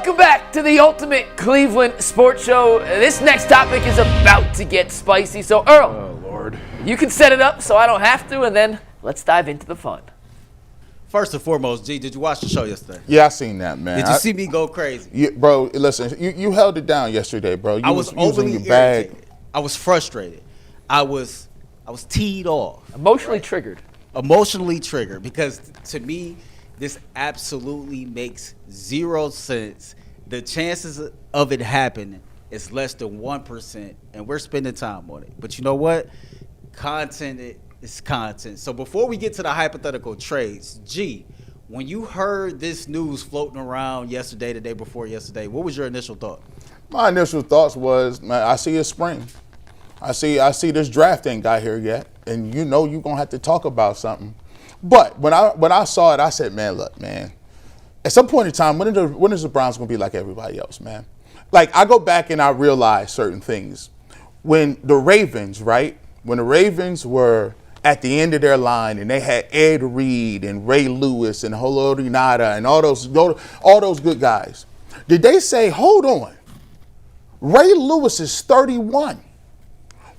Welcome back to the Ultimate Cleveland Sports Show. This next topic is about to get spicy. So, Earl, oh, Lord, you can set it up so I don't have to, and then let's dive into the fun. First and foremost, G, did you watch the show yesterday? Yeah, I seen that, man. Did you see me go crazy? Bro, listen, you held it down yesterday, bro. I was overly irritated. I was frustrated. I was teed off. Emotionally triggered. Emotionally triggered because to me, this absolutely makes zero sense. The chances of it happening is less than 1%, and we're spending time on it. But you know what? Content is content. So before we get to the hypothetical trades, G, when you heard this news floating around yesterday, the day before yesterday, what was your initial thought? My initial thoughts was, man, I see a spring. I see this draft ain't got here yet, and you know you're gonna have to talk about something. But when I saw it, I said, man, look, man, at some point in time, when is the Browns gonna be like everybody else, man? Like, I go back and I realize certain things. When the Ravens, right? When the Ravens were at the end of their line and they had Ed Reed and Ray Lewis and Haloti Ngata and all those good guys, did they say, hold on, Ray Lewis is 31.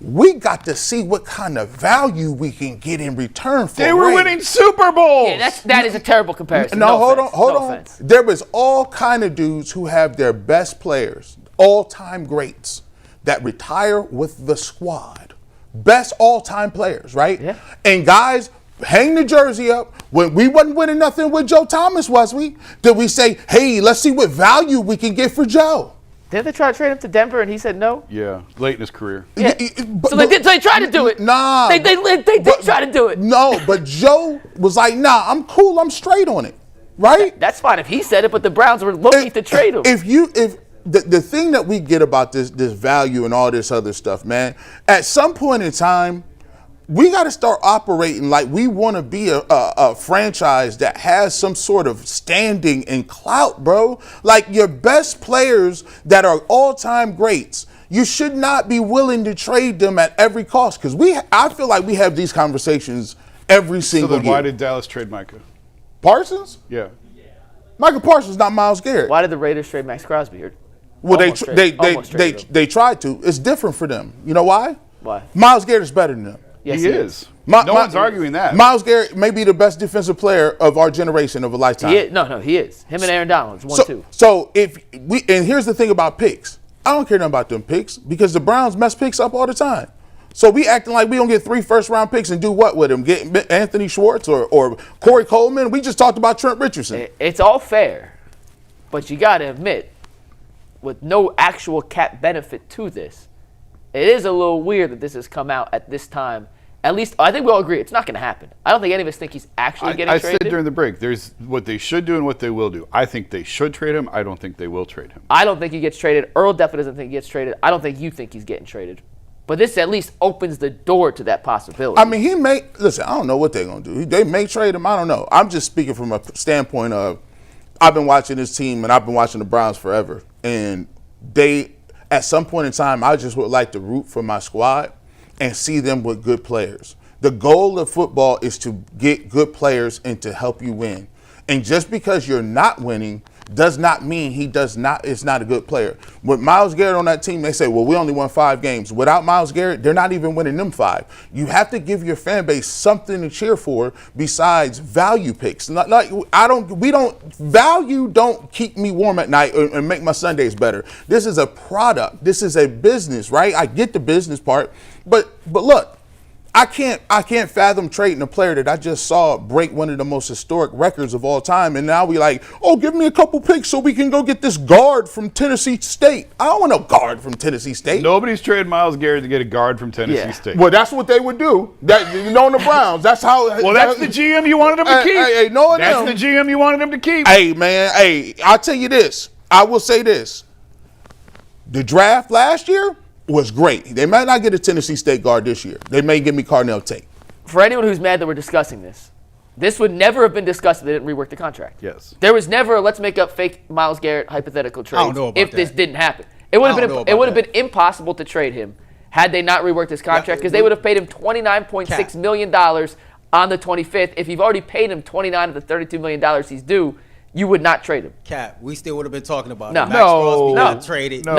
We got to see what kind of value we can get in return for they were Ray. winning Super Bowls. Yeah, that is a terrible comparison. No, hold on. Offense. There was all kind of dudes who have their best players, all-time greats, that retire with the squad. Best all-time players, right? Yeah. And guys, hang the jersey up. When we wasn't winning nothing with Joe Thomas, was we? Did we say, hey, let's see what value we can get for Joe? Didn't they try to trade him to Denver and he said no? Yeah, late in his career. Yeah. So they tried to do it. Nah. They did try to do it. No, but Joe was like, nah, I'm cool. I'm straight on it, right? That's fine if he said it, but the Browns were looking to trade him. If the thing that we get about this value and all this other stuff, man, at some point in time, we got to start operating like we want to be a franchise that has some sort of standing and clout, bro. Like your best players that are all-time greats, you should not be willing to trade them at every cost. Because I feel like we have these conversations every single year. So then why did Dallas trade Micah? Parsons? Yeah. Michael Parsons, not Myles Garrett. Why did the Raiders trade Max Crosby? Well, they tried to. It's different for them. You know why? Why? Myles Garrett is better than them. Yes, he is. No one's arguing that. Myles Garrett may be the best defensive player of our generation of a lifetime. He is. Him and Aaron Donald, 1-2. So and here's the thing about picks. I don't care nothing about them picks because the Browns mess picks up all the time. So we acting like we don't get 3 first-round picks and do what with them? Get Anthony Schwartz or Corey Coleman? We just talked about Trent Richardson. It's all fair, but you got to admit, with no actual cap benefit to this, it is a little weird that this has come out at this time. At least, I think we all agree it's not going to happen. I don't think any of us think he's actually getting traded. I said during the break, there's what they should do and what they will do. I think they should trade him. I don't think they will trade him. I don't think he gets traded. Earl definitely doesn't think he gets traded. I don't think you think he's getting traded. But this at least opens the door to that possibility. I mean, listen, I don't know what they're going to do. They may trade him. I don't know. I'm just speaking from a standpoint of I've been watching this team and I've been watching the Browns forever. And at some point in time, I just would like to root for my squad and see them with good players. The goal of football is to get good players and to help you win. And just because you're not winning does not mean is not a good player. With Myles Garrett on that team, they say, well, we only won 5 games. Without Myles Garrett, they're not even winning them 5. You have to give your fan base something to cheer for besides value picks. Value don't keep me warm at night and make my Sundays better. This is a product. This is a business, right? I get the business part, but look, I can't fathom trading a player that I just saw break one of the most historic records of all time, and now we like, oh, give me a couple picks so we can go get this guard from Tennessee State. I don't want no guard from Tennessee State. Nobody's trading Myles Garrett to get a guard from Tennessee State. Well, that's what they would do. That the Browns. That's how. Well, that's the GM you wanted them to keep. That's the GM you wanted them to keep. Hey, man. Hey, I'll tell you this. I will say this. The draft last year was great. They might not get a Tennessee State guard this year. They may give me Carnell Tate. For anyone who's mad that we're discussing this would never have been discussed if they didn't rework the contract. Yes. There was never a let's make up fake Myles Garrett hypothetical trades if this didn't happen. It would have been impossible to trade him had they not reworked his contract because they would have paid him $29.6 million on the 25th. If you've already paid him $29 of the $32 million he's due, you would not trade him. Cap, we still would have been talking about No. it. Max Crosby No. got traded. No.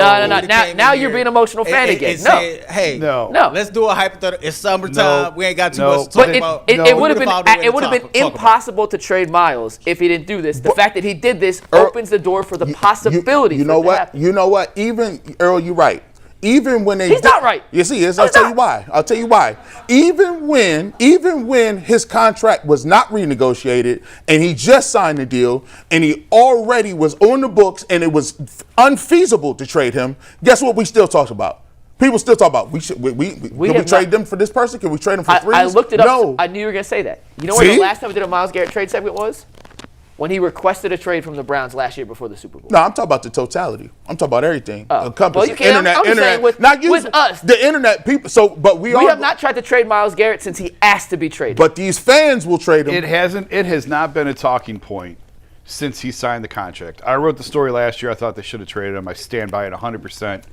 Now you're being emotional fan again. No. Said, hey, No. let's do a hypothetical. It's summertime. No. We ain't got too No. much to talk But about. it would have been It would have been impossible to trade Myles if he didn't do this. The fact that he did this opens the door for the possibility. You know what? You know what? Even Earl, you're right. Even when He's not right. Yes, he is. No, I'll he's tell not. you why. I'll tell you why. Even when his contract was not renegotiated and he just signed the deal and he already was on the books and it was unfeasible to trade him, guess what we still talked about? People still talk about can we trade them for this person? Can we trade them for threes? I looked it up. No. I knew you were going to say that. You know when See? the last time we did a Myles Garrett trade segment was? When he requested a trade from the Browns last year before the Super Bowl. No, I'm talking about the totality. I'm talking about everything. Oh. Encompassing. Well, you can't. I'm just saying with us. The internet people. So, but we have not tried to trade Myles Garrett since he asked to be traded. But these fans will trade him. It has not been a talking point since he signed the contract. I wrote the story last year. I thought they should have traded him. I stand by it 100%.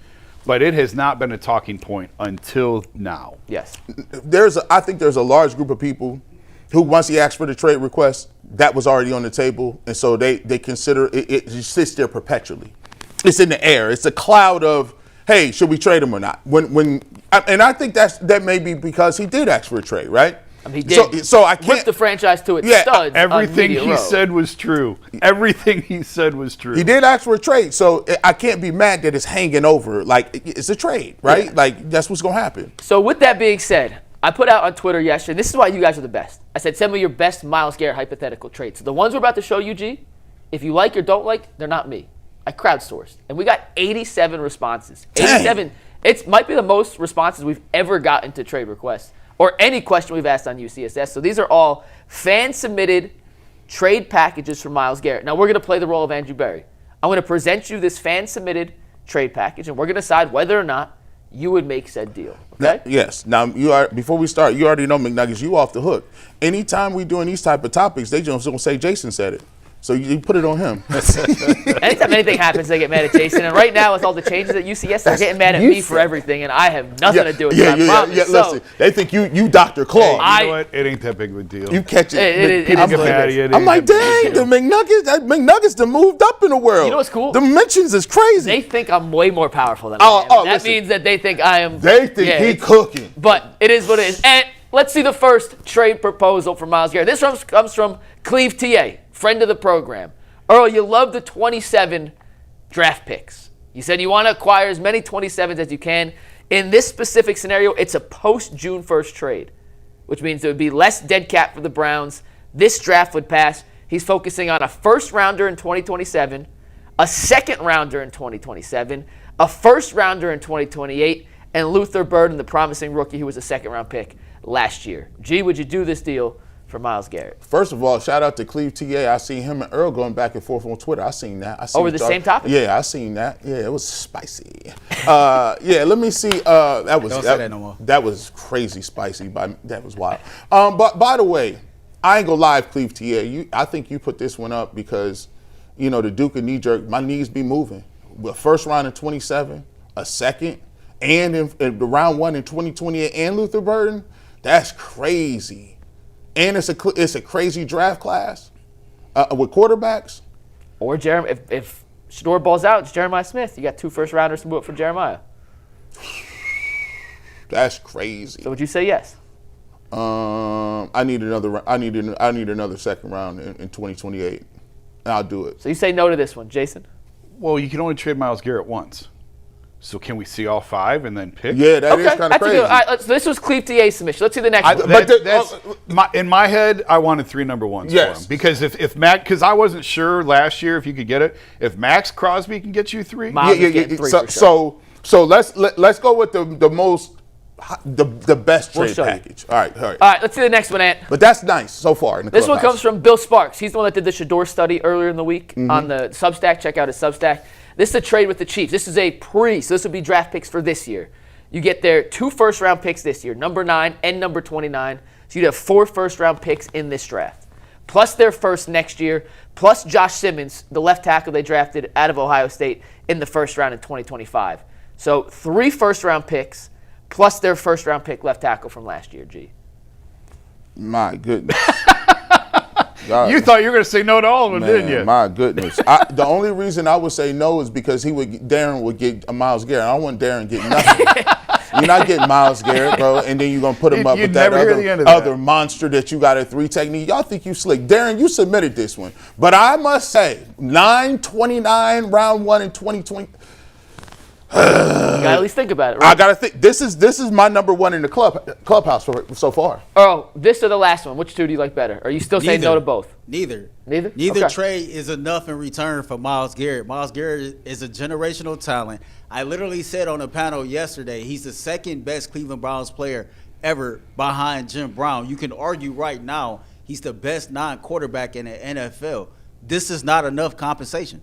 But it has not been a talking point until now. Yes. I think there's a large group of people who, once he asked for the trade request, that was already on the table, and so they consider it sits there perpetually. It's in the air. It's a cloud of, hey, should we trade him or not? And I think that may be because he did ask for a trade, right? I mean, he did. So I can't. Rip the franchise to its Yeah, studs. Everything on he Row. said was true. Everything he said was true. He did ask for a trade, so I can't be mad that it's hanging over. Like, it's a trade, right? Yeah. Like, that's what's going to happen. So with that being said, I put out on Twitter yesterday, this is why you guys are the best. I said, send me your best Myles Garrett hypothetical trades. So the ones we're about to show you, G, if you like or don't like, they're not me. I crowdsourced. And we got 87 responses. 87. It might be the most responses we've ever gotten to trade requests or any question we've asked on UCSS. So these are all fan-submitted trade packages for Myles Garrett. Now we're going to play the role of Andrew Berry. I'm going to present you this fan-submitted trade package, and we're going to decide whether or not you would make said deal. Okay? Yes. Now, before we start, you already know, McNuggets, you off the hook. Anytime we doing these type of topics, they just don't say Jason said it. So you put it on him. Anytime anything happens, they get mad at Jason. And right now, with all the changes at UCS, they're getting mad at me for everything, and I have nothing to do with it. I promise. Listen, they think you Dr. Claw. You know what? It ain't that big of a deal. You catch it. People get mad at you. I'm like, dang, the McNuggets done moved up in the world. You know what's cool? The mentions is crazy. They think I'm way more powerful than I am. That listen. means that they think I am. They think he cooking. But it is what it is. And let's see the first trade proposal for Myles Garrett. This comes from Cleve TA, friend of the program. Earl, you love the 27 draft picks. You said you want to acquire as many 27s as you can. In this specific scenario, it's a post-June 1st trade, which means there would be less dead cap for the Browns. This draft would pass. He's focusing on a first-rounder in 2027, a second-rounder in 2027, a first-rounder in 2028, and Luther Burden, the promising rookie who was a second-round pick last year. G, would you do this deal for Myles Garrett? First of all, shout out to Cleve TA. I seen him and Earl going back and forth on Twitter. I seen that. Over the same topic? Yeah, I seen that. Yeah, it was spicy. Yeah, let me see. Don't say that no more. That was crazy spicy. That was wild. But by the way, I ain't gonna lie, Cleve TA. I think you put this one up because, the Duke and knee jerk. My knees be moving. The first round in 27, a second, and in the round 1 in 2028, and Luther Burden. That's crazy. And it's a crazy draft class with quarterbacks. Or if Shador balls out, it's Jeremiah Smith. You got 2 first-rounders to move up for Jeremiah. That's crazy. So would you say yes? I need another second round in 2028. And I'll do it. So you say no to this one, Jason? Well, you can only trade Myles Garrett once. So can we see all 5 and then pick? Yeah, that is kind of crazy. All right, so this was Cleve TA's submission. Let's see the next one. In my head, I wanted 3 number 1s for him. Because if Mac, because I wasn't sure last year if you could get it. If Max Crosby can get you 3. Myles is getting 3 for sure. So let's go with the best trade package. All right. Let's see the next one, Ant. But that's nice so far. This one comes from Bill Sparks. He's the one that did the Shador study earlier in the week on the Substack. Check out his Substack. This is a trade with the Chiefs. This is so this would be draft picks for this year. You get their 2 first-round picks this year, number 9 and number 29. So you'd have 4 first-round picks in this draft, plus their first next year, plus Josh Simmons, the left tackle they drafted out of Ohio State in the first round in 2025. So 3 first-round picks, plus their first-round pick left tackle from last year, G. My goodness. You thought you were going to say no to all of them, Man, didn't you? my goodness. The only reason I would say no is because Darren would get Myles Garrett. I don't want Darren getting nothing. You're not getting Myles Garrett, bro, and then you're going to put him up with that other monster that you got at 3 technique. Y'all think you slick. Darren, you submitted this one. But I must say, 9-29, round 1 in 2020. You gotta at least think about it, right? I gotta think. This is my number 1 in the clubhouse so far. Earl, this or the last one? Which two do you like better? Or are you still saying no to both? Neither. Neither Okay. Trade is enough in return for Myles Garrett. Myles Garrett is a generational talent. I literally said on a panel yesterday, he's the second best Cleveland Browns player ever behind Jim Brown. You can argue right now he's the best non-quarterback in the NFL. This is not enough compensation.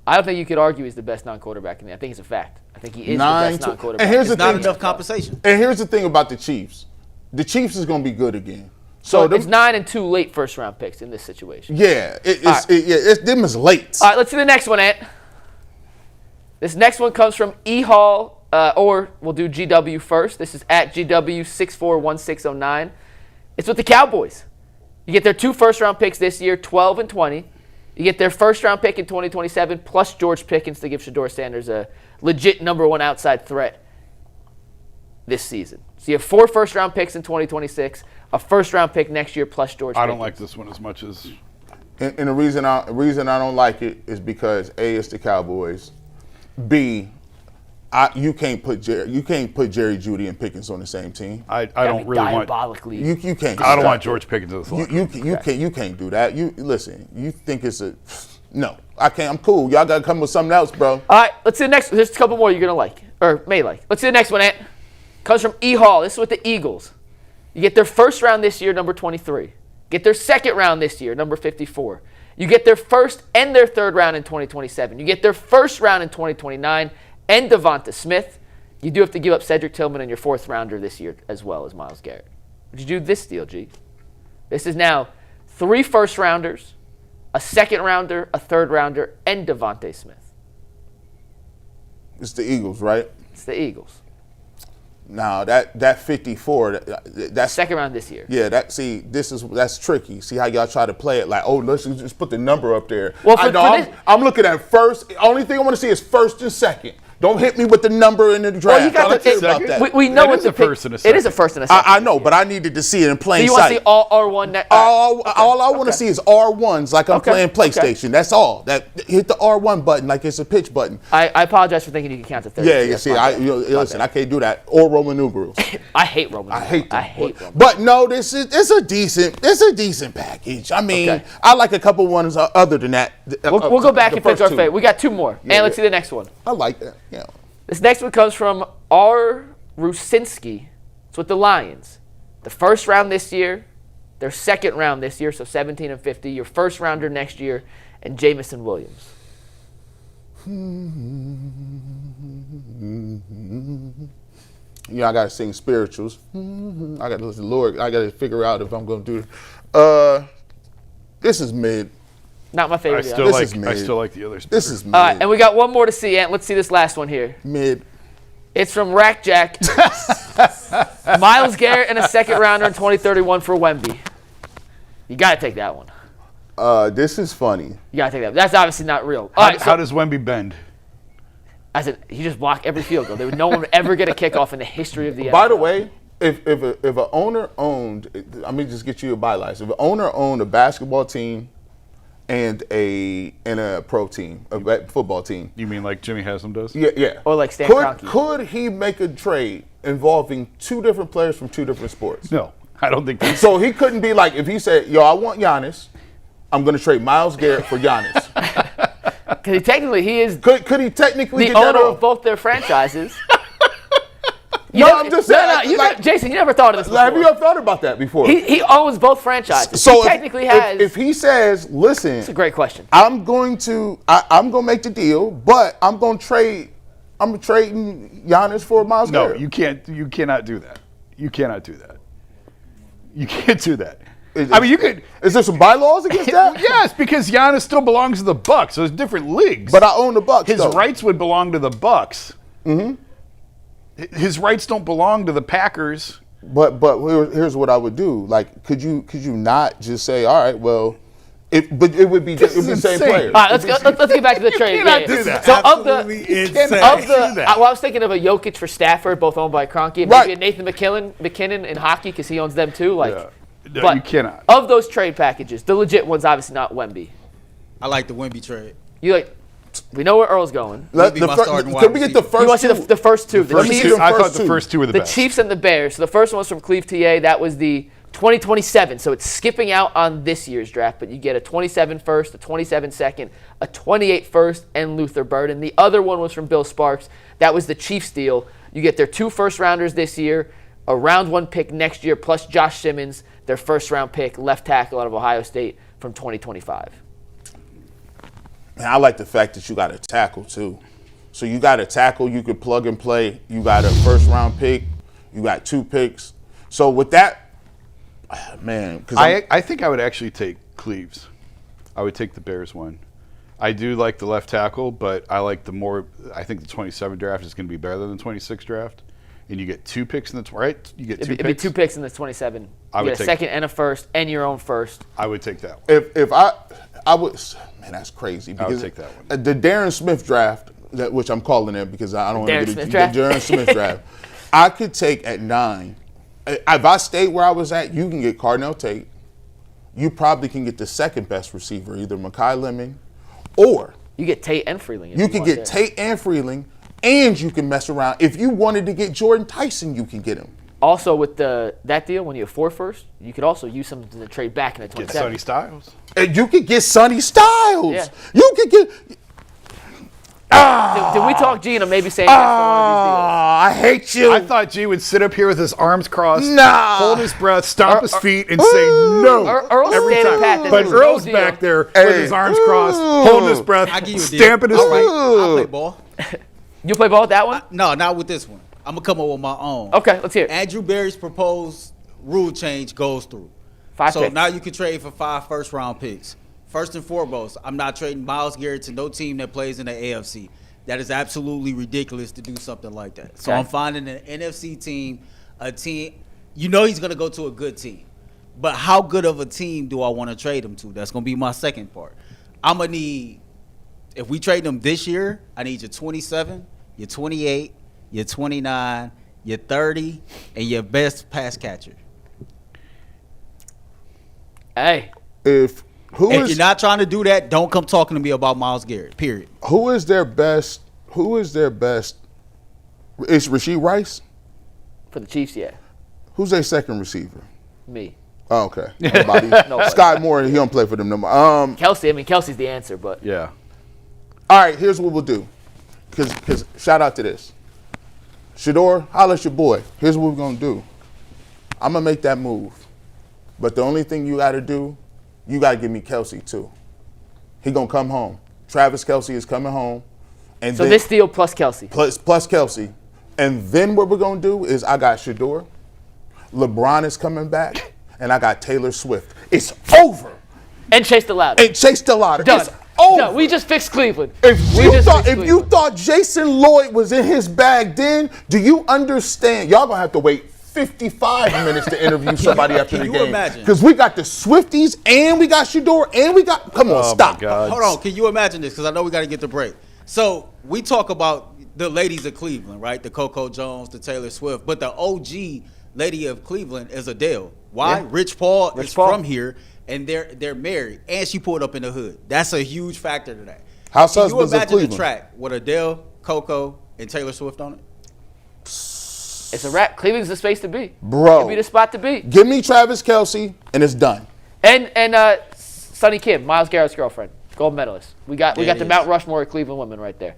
I don't think you could argue he's the best non-quarterback in the. I think it's a fact. I think he is the best non-quarterback. And here's It's not enough compensation. And here's the thing about the Chiefs. The Chiefs is going to be good again. So it's 9 and 2 late first-round picks in this situation. Yeah, them is late. All right, let's see the next one, Ant. This next one comes from E-Hall, or we'll do GW first. This is at GW641609. It's with the Cowboys. You get their 2 first-round picks this year, 12 and 20. You get their first-round pick in 2027, plus George Pickens to give Shedeur Sanders a legit number 1 outside threat this season. So you have 4 first-round picks in 2026, a first-round pick next year, plus George Pickens. I don't like this one as much as... And the reason I don't like it is because A, it's the Cowboys. B, you can't put Jerry Jeudy and Pickens on the same team. I don't really want... Diabolically. You can't. I don't want George Pickens in this line. You can't do that. Listen. You think it's a... No, I can't. I'm cool. Y'all got to come with something else, bro. All right, let's see the next. There's a couple more you're going to like, or may like. Let's see the next one, Ant. Comes from E-Hall. This is with the Eagles. You get their first round this year, number 23. Get their second round this year, number 54. You get their first and their third round in 2027. You get their first round in 2029 and Devonta Smith. You do have to give up Cedric Tillman and your 4th rounder this year as well as Myles Garrett. Would you do this deal, G? This is now 3 first rounders, a 2nd rounder, a 3rd rounder, and Devonta Smith. It's the Eagles, right? It's the Eagles. Now that 54, that's 2nd round this year. Yeah, that's tricky. See how y'all try to play it like, oh, let's just put the number up there. Well, I'm looking at first. Only thing I want to see is first and second. Don't hit me with the number in the draft. Well, you got about that. We know it's what a first and a second. It is a first and a second. I know, but I needed to see it in plain So you sight. want to see all R1? All I want to see is R1s like I'm playing PlayStation. That's all. Hit the R1 button like it's a pitch button. I apologize for thinking you can count to 30. Yeah, you see, listen, I can't do that. Or Roman numerals. I hate Roman numerals. I hate them. I hate them. But no, it's a decent package. I mean, I like a couple ones other than that. We'll go back and finish our favorite. We got 2 more. Yeah, and let's see the next one. I like that. Yeah. This next one comes from R. Rusinski. It's with the Lions. The first round this year, their 2nd round this year, so 17 and 50. Your 1st rounder next year, and Jamison Williams. Yeah, I gotta sing spirituals. I gotta listen to Lord. I gotta figure out if I'm gonna do it. This is mid. Not my favorite. I still like the others. This is mid. All right, and we got one more to see, Ant. Let's see this last one here. Mid. It's from Rack Jack. Myles Garrett and a 2nd rounder in 2031 for Wemby. You got to take that one. This is funny. You got to take that. That's obviously not real. How does Wemby bend? I said he just blocked every field goal. No one would ever get a kickoff in the history of the NFL. By the way, if an owner owned, let me just get you a byline. If an owner owned a basketball team and a pro team, a football team. You mean like Jimmy Haslam does? Yeah. Or like Stan Kroenke. Could he make a trade involving 2 different players from 2 different sports? No, I don't think that's... So he couldn't be like, if he said, yo, I want Giannis, I'm going to trade Myles Garrett for Giannis. Because he is Could he technically the get that owner off? of both their franchises. I'm just saying. Jason, you never thought of this before. Have you ever thought about that before? He owns both franchises. So he technically has. If he says, listen, it's a great question. I'm going to make the deal, but I'm trading Giannis for Myles Garrett. No, you cannot do that. You cannot do that. You can't do that. You could. Is there some bylaws against that? Yes, because Giannis still belongs to the Bucks. So it's different leagues. But I own the Bucks. His rights would belong to the Bucks. Mm-hmm. His rights don't belong to the Packers. But here's what I would do. Like, could you not just say, all right, well, But it would be the same insane. player. All right, let's get back to the trade. cannot do that. So Absolutely insane. well, I was thinking of a Jokic for Stafford, both owned by Kroenke, and Right. maybe a Nathan McKinnon in hockey because he owns them too. Like, Yeah. No, but you cannot. Of those trade packages, the legit one's obviously not Wemby. I like the Wemby trade. You like, we know where Earl's going. Be my starting wide Can we get the receiver. You want first to see the first two? The Let me Chiefs, see the I thought first the two. first two were the the best. Chiefs and the Bears. So the first one's from Cleve TA. That was the 2027. So it's skipping out on this year's draft, but you get a 27 first, a 27 second, a 28 first, and Luther Burden. The other one was from Bill Sparks. That was the Chiefs deal. You get their 2 first rounders this year, a round 1 pick next year, plus Josh Simmons, their first round pick, left tackle out of Ohio State from 2025. And I like the fact that you got a tackle too. So you got a tackle, you could plug and play. You got a first round pick. You got 2 picks. So with that, man, because I think I would actually take Cleves. I would take the Bears one. I do like the left tackle, but I like I think the 27 draft is going to be better than the 26 draft. And you get 2 picks in the right? You get 2 It'd be picks. 2 picks in the 27. I You would get a take- second and a first and your own first. I would take that one. if I would, man, that's crazy. I would Because take that one. The Darren Smith draft, which I'm calling it because I don't want to Darren get Smith the draft? Darren Smith draft, I could take at 9. If I stayed where I was at, you can get Cardinal Tate. You probably can get the second best receiver, either Mekhi Lemon, or You get Tate and Freeling. if you could want get there. Tate and Freeling, and you can mess around. If you wanted to get Jordan Tyson, you can get him. Also, with that deal, when you have 4 first, you could also use some to trade back in the Get 27. Sonny Styles. And you could get Sonny Styles. Yeah. You could get. Did we talk Gina maybe saying yes for one I hate you. I thought G would sit up here with his arms crossed, Nah. hold his breath, stomp his feet, and say no Earl's every standing time. pat that But there was no Earl's deal. back there with Hey. his arms crossed, holding his breath, I give you a deal. stamping his All right, feet. I'll play ball. of these deals? You play ball with that one? No, not with this one. I'm gonna come up with my own. Okay, let's hear it. Andrew Berry's proposed rule change goes through. 5 So picks. now you can trade for 5 first-round picks. First and foremost, I'm not trading Myles Garrett to no team that plays in the AFC. That is absolutely ridiculous to do something like that. So Okay. I'm finding an NFC team, a team, you know he's going to go to a good team. But how good of a team do I want to trade him to? That's going to be my second part. I'm going to need, if we trade him this year, I need your 27, your 28, your 29, your 30, and your best pass catcher. Hey, If who If is you're not trying to do that, don't come talking to me about Myles Garrett, period. who is their best? Who is their best? Is Rasheed Rice? for the Chiefs, yeah. Who's their second receiver? Me. Oh, okay. Nobody. Nobody. Scott Moore. He don't play for them no more. Kelsey's the answer, but Yeah. All right. Here's what we'll do. Because shout out to this. Shador, holla at your boy. Here's what we're gonna do. I'm gonna make that move, but the only thing you got to do, you got to give me Kelsey too. He gonna come home. Travis Kelsey is coming home, and so then, this deal plus Kelsey. plus Kelsey, and then what we're gonna do is I got Shador, LeBron is coming back, and I got Taylor Swift. It's over. And Chase the Louder. And Chase Delauder. Done. It's over. Done. We just fixed Cleveland. If We you just thought fixed if you Cleveland. thought Jason Lloyd was in his bag then, do you understand? Y'all gonna have to wait 55 minutes to interview somebody after the you game. imagine? Because we got the Swifties and we got Shador and we got. Come on, Oh, stop. my God. Hold on, can you imagine this? Because I know we got to get the break. So we talk about the ladies of Cleveland, right? The Coco Jones, the Taylor Swift, but the OG lady of Cleveland is Adele. Why? Yeah. Rich Paul Rich is Paul. from here, and they're married, and she pulled up in the hood. That's a huge factor to that. House Can you husbands of imagine the Cleveland. track with Adele, Coco, and Taylor Swift on it? It's a wrap. Cleveland's the space to be. Bro. It'd be the spot to be. Give me Travis Kelsey and it's done. And Sonny Kim, Myles Garrett's girlfriend, gold medalist. We got There the it Mount is. Rushmore of Cleveland women right there.